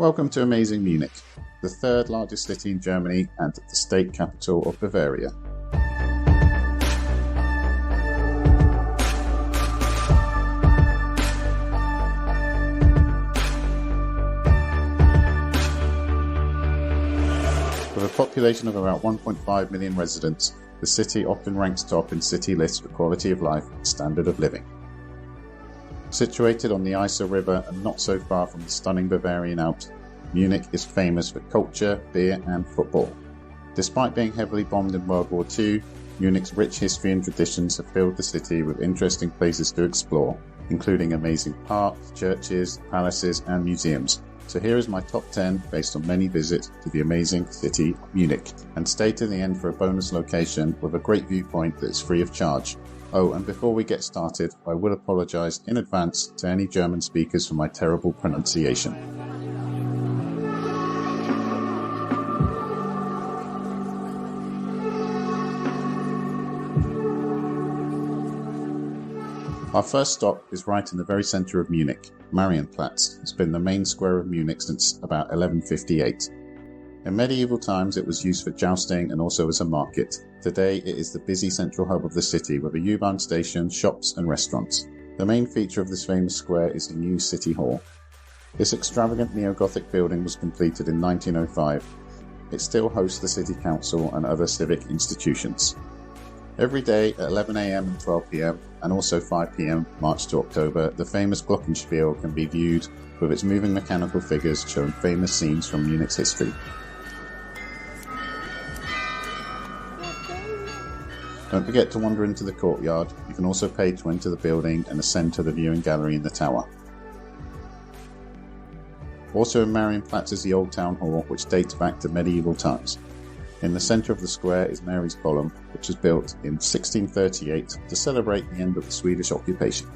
Welcome to amazing Munich, the third largest city in Germany and the state capital of Bavaria. With a population of about 1.5 million residents, the city often ranks top in city lists for quality of life and standard of living. Situated on the Isar River and not so far from the stunning Bavarian Alps, Munich is famous for culture, beer and football. Despite being heavily bombed in World War II, Munich's rich history and traditions have filled the city with interesting places to explore, including amazing parks, churches, palaces and museums. So here is my top 10 based on many visits to the amazing city of Munich. And stay to the end for a bonus location with a great viewpoint that is free of charge. Oh, and before we get started, I will apologise in advance to any German speakers for my terrible pronunciation. Our first stop is right in the very centre of Munich. Marienplatz has been the main square of Munich since about 1158. In medieval times it was used for jousting and also as a market. Today it is the busy central hub of the city with a U-Bahn station, shops and restaurants. The main feature of this famous square is the new City Hall. This extravagant neo-Gothic building was completed in 1905. It still hosts the city council and other civic institutions. Every day at 11 AM and 12 PM and also 5 PM March to October, the famous Glockenspiel can be viewed with its moving mechanical figures showing famous scenes from Munich's history. Don't forget to wander into the courtyard. You can also pay to enter the building and ascend to the viewing gallery in the tower. Also in Marienplatz is the Old Town Hall, which dates back to medieval times. In the centre of the square is Mary's Column, which was built in 1638 to celebrate the end of the Swedish occupation.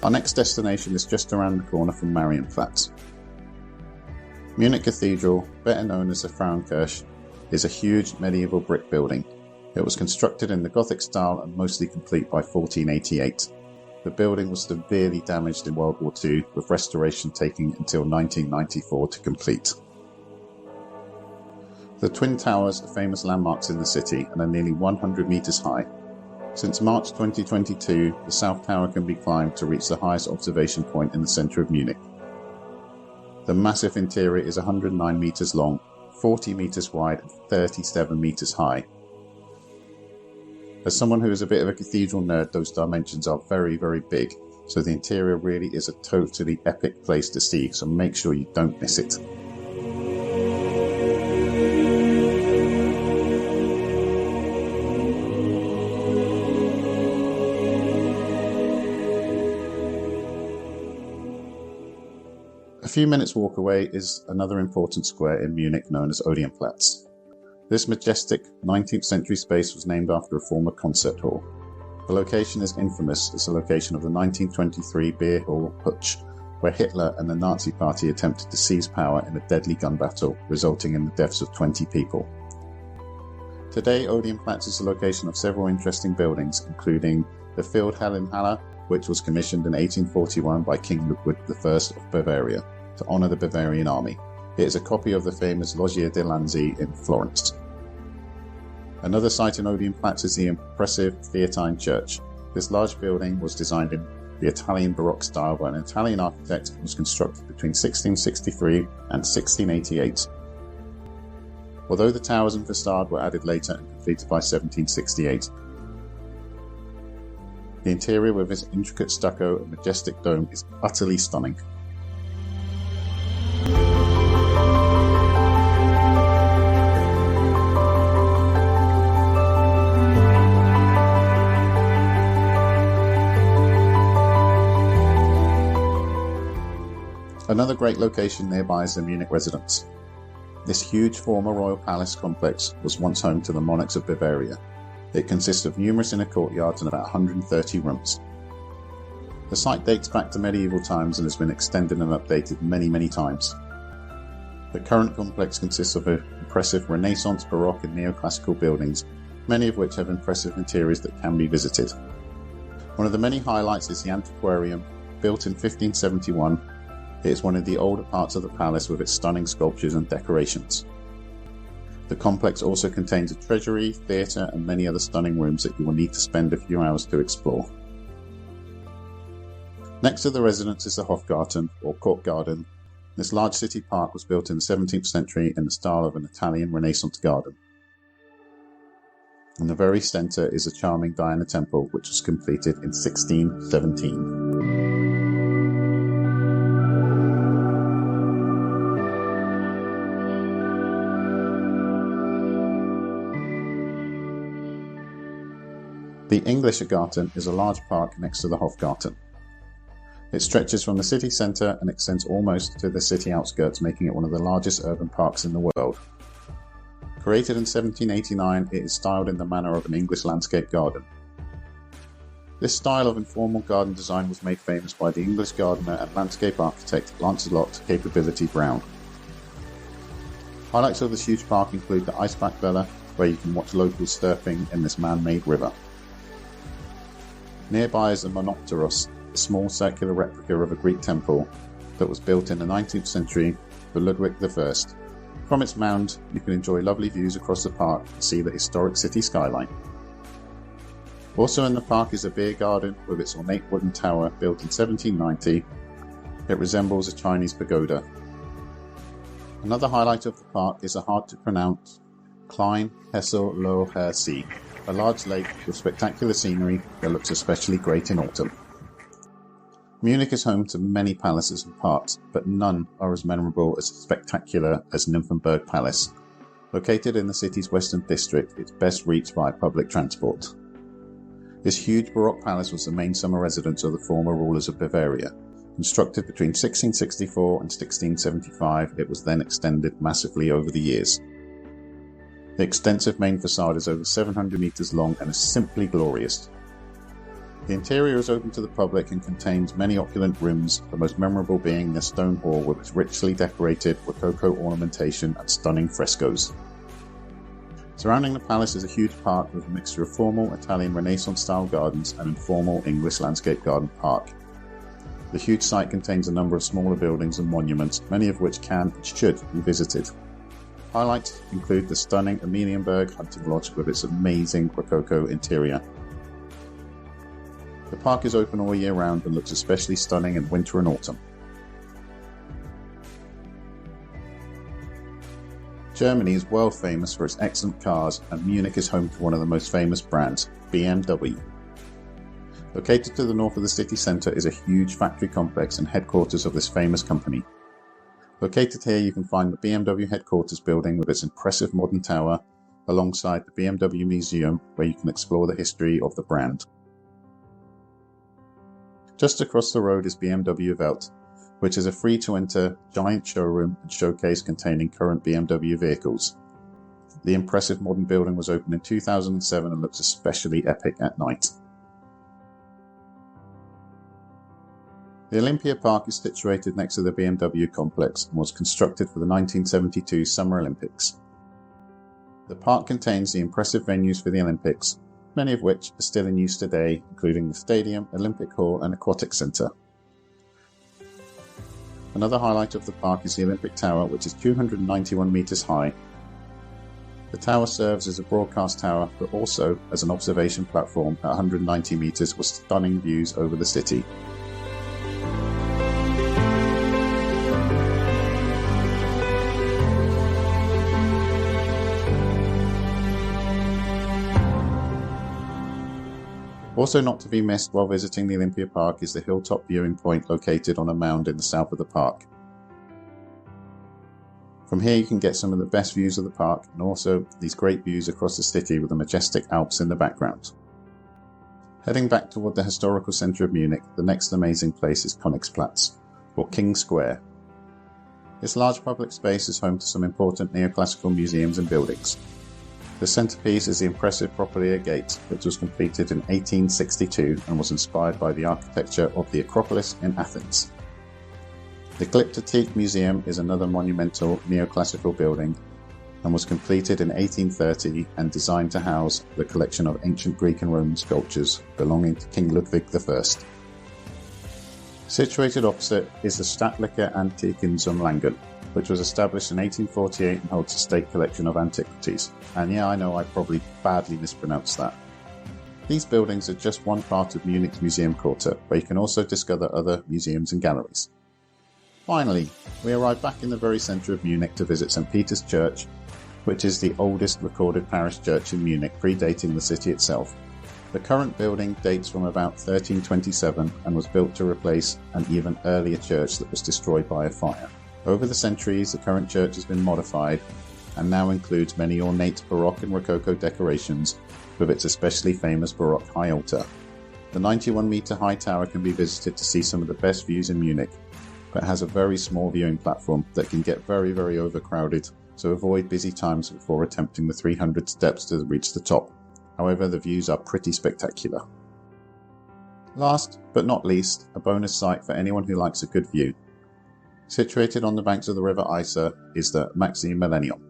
Our next destination is just around the corner from Marienplatz. Munich Cathedral, better known as the Frauenkirche, is a huge medieval brick building. It was constructed in the Gothic style and mostly complete by 1488. The building was severely damaged in World War II, with restoration taking until 1994 to complete. The Twin Towers are famous landmarks in the city and are nearly 100 metres high. Since March 2022, the South Tower can be climbed to reach the highest observation point in the centre of Munich. The massive interior is 109 metres long, 40 metres wide and 37 metres high. As someone who is a bit of a cathedral nerd, those dimensions are very, very big, so the interior really is a totally epic place to see, so make sure you don't miss it. A few minutes walk away is another important square in Munich known as Odeonplatz. This majestic 19th century space was named after a former concert hall. The location is infamous as the location of the 1923 beer hall putsch, where Hitler and the Nazi Party attempted to seize power in a deadly gun battle, resulting in the deaths of 20 people. Today, Odeonplatz is the location of several interesting buildings, including the Feldherrnhalle, which was commissioned in 1841 by King Ludwig I of Bavaria to honour the Bavarian army. It is a copy of the famous Loggia de Lanzi in Florence. Another site in Odeonplatz is the impressive Theatine Church. This large building was designed in the Italian Baroque style by an Italian architect and was constructed between 1663 and 1688. Although the towers and facade were added later and completed by 1768. The interior with its intricate stucco and majestic dome is utterly stunning. Another great location nearby is the Munich residence. This huge former royal palace complex was once home to the monarchs of Bavaria. It consists of numerous inner courtyards and about 130 rooms. The site dates back to medieval times and has been extended and updated many times. The current complex consists of impressive Renaissance, Baroque and neoclassical buildings, many of which have impressive interiors that can be visited. One of the many highlights is the antiquarium, built in 1571. It is one of the older parts of the palace with its stunning sculptures and decorations. The complex also contains a treasury, theatre and many other stunning rooms that you will need to spend a few hours to explore. Next to the residence is the Hofgarten, or Court Garden. This large city park was built in the 17th century in the style of an Italian Renaissance garden. In the very centre is a charming Diana temple, which was completed in 1617. The Englischer Garten is a large park next to the Hofgarten. It stretches from the city centre and extends almost to the city outskirts, making it one of the largest urban parks in the world. Created in 1789, it is styled in the manner of an English landscape garden. This style of informal garden design was made famous by the English gardener and landscape architect Lancelot Capability Brown. Highlights of this huge park include the Eisbachwelle, where you can watch locals surfing in this man-made river. Nearby is the Monopteros, a small circular replica of a Greek temple that was built in the 19th century for Ludwig I. From its mound, you can enjoy lovely views across the park and see the historic city skyline. Also in the park is a beer garden with its ornate wooden tower built in 1790. It resembles a Chinese pagoda. Another highlight of the park is a hard-to-pronounce Klein Hessel-Loher See, a large lake with spectacular scenery that looks especially great in autumn. Munich is home to many palaces and parks, but none are as memorable as spectacular as Nymphenburg Palace. Located in the city's western district, it's best reached by public transport. This huge Baroque palace was the main summer residence of the former rulers of Bavaria. Constructed between 1664 and 1675, it was then extended massively over the years. The extensive main facade is over 700 metres long and is simply glorious. The interior is open to the public and contains many opulent rooms, the most memorable being the stone hall with its richly decorated Rococo ornamentation and stunning frescoes. Surrounding the palace is a huge park with a mixture of formal Italian Renaissance-style gardens and informal English landscape garden park. The huge site contains a number of smaller buildings and monuments, many of which can and should be visited. Highlights include the stunning Amalienburg hunting lodge with its amazing Rococo interior. The park is open all year round and looks especially stunning in winter and autumn. Germany is world famous for its excellent cars, and Munich is home to one of the most famous brands, BMW. Located to the north of the city centre is a huge factory complex and headquarters of this famous company. Located here you can find the BMW headquarters building with its impressive modern tower, alongside the BMW Museum, where you can explore the history of the brand. Just across the road is BMW Welt, which is a free-to-enter giant showroom and showcase containing current BMW vehicles. The impressive modern building was opened in 2007 and looks especially epic at night. The Olympia Park is situated next to the BMW complex and was constructed for the 1972 Summer Olympics. The park contains the impressive venues for the Olympics, many of which are still in use today, including the stadium, Olympic Hall and Aquatic Centre. Another highlight of the park is the Olympic Tower, which is 291 metres high. The tower serves as a broadcast tower, but also as an observation platform at 190 metres with stunning views over the city. Also not to be missed while visiting the Olympia Park is the hilltop viewing point located on a mound in the south of the park. From here you can get some of the best views of the park and also these great views across the city with the majestic Alps in the background. Heading back toward the historical centre of Munich, the next amazing place is Königsplatz, or King Square. This large public space is home to some important neoclassical museums and buildings. The centrepiece is the impressive Propylaea Gate, which was completed in 1862 and was inspired by the architecture of the Acropolis in Athens. The Glyptothek Museum is another monumental neoclassical building and was completed in 1830 and designed to house the collection of ancient Greek and Roman sculptures belonging to King Ludwig I. Situated opposite is the Staatliche Antikensammlungen, which was established in 1848 and holds a state collection of antiquities. And yeah, I know I probably badly mispronounced that. These buildings are just one part of Munich's museum quarter, where you can also discover other museums and galleries. Finally, we arrive back in the very centre of Munich to visit St. Peter's Church, which is the oldest recorded parish church in Munich, predating the city itself. The current building dates from about 1327 and was built to replace an even earlier church that was destroyed by a fire. Over the centuries, the current church has been modified and now includes many ornate Baroque and Rococo decorations, with its especially famous Baroque high altar. The 91-metre high tower can be visited to see some of the best views in Munich, but has a very small viewing platform that can get very, very overcrowded, so avoid busy times before attempting the 300 steps to reach the top. However, the views are pretty spectacular. Last but not least, a bonus site for anyone who likes a good view. Situated on the banks of the River Isar is the Maximilianeum.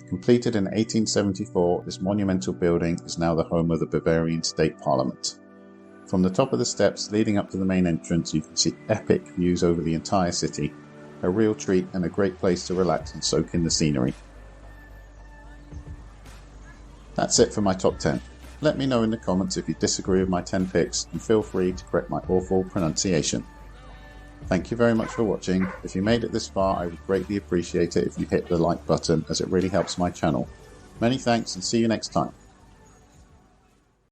Completed in 1874, this monumental building is now the home of the Bavarian State Parliament. From the top of the steps leading up to the main entrance, you can see epic views over the entire city, a real treat and a great place to relax and soak in the scenery. That's it for my top 10. Let me know in the comments if you disagree with my 10 picks, and feel free to correct my awful pronunciation. Thank you very much for watching. If you made it this far, I would greatly appreciate it if you hit the like button, as it really helps my channel. Many thanks and see you next time.